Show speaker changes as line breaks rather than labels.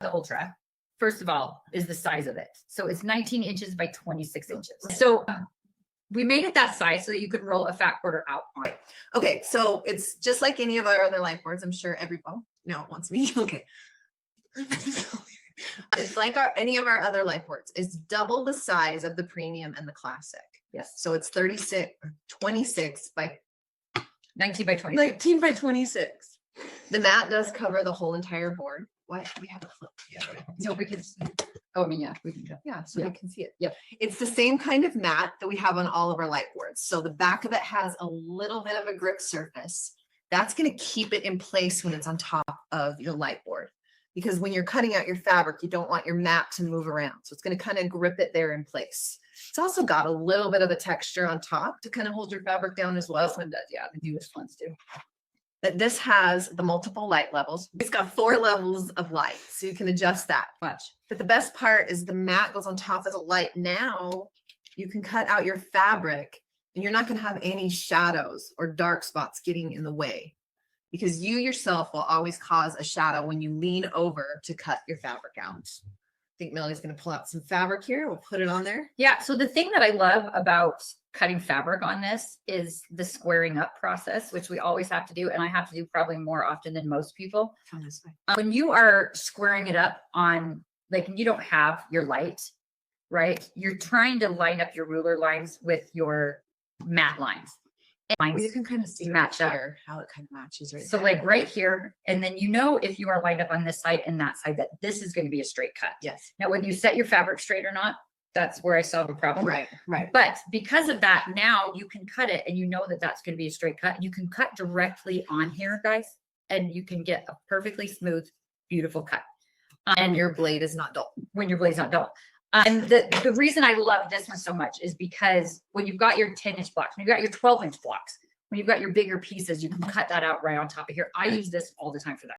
The Ultra, first of all, is the size of it. So it's 19 inches by 26 inches. So we made it that size so that you could roll a fat quarter out on it.
Okay, so it's just like any of our other life boards. I'm sure everybody no it wants me. Okay. It's like any of our other life boards. It's double the size of the premium and the classic.
Yes.
So it's 26 by
19 by 26.
19 by 26. The mat does cover the whole entire board. What we have a flip together.
No, we can. Oh, I mean, yeah, we can.
Yeah, so you can see it.
Yep.
It's the same kind of mat that we have on all of our light boards. So the back of it has a little bit of a grip surface. That's going to keep it in place when it's on top of your light board. Because when you're cutting out your fabric, you don't want your mat to move around. So it's going to kind of grip it there in place. It's also got a little bit of a texture on top to kind of hold your fabric down as well.
This one does, yeah, the newest ones do.
But this has the multiple light levels. It's got 4 levels of light, so you can adjust that
much.
But the best part is the mat goes on top of the light. Now you can cut out your fabric and you're not going to have any shadows or dark spots getting in the way, because you yourself will always cause a shadow when you lean over to cut your fabric out. I think Melanie's going to pull out some fabric here. We'll put it on there.
Yeah. So the thing that I love about cutting fabric on this is the squaring up process, which we always have to do. And I have to do probably more often than most people.
Come this way.
When you are squaring it up on, like, you don't have your light, right? You're trying to line up your ruler lines with your mat lines.
Well, you can kind of see
match up
here how it kind of matches right
so
there.
Like right here, and then you know if you are lined up on this side and that side that this is going to be a straight cut.
Yes.
Now when you set your fabric straight or not, that's where I solve a problem.
Right.
But because of that, now you can cut it and you know that that's going to be a straight cut. You can cut directly on here, guys, and you can get a perfectly smooth, beautiful cut.
And your blade is not dull.
When your blade's not dull. And the reason I love this one so much is because when you've got your 10-inch blocks, when you've got your 12-inch blocks, when you've got your bigger pieces, you can cut that out right on top of here. I use this all the time for that.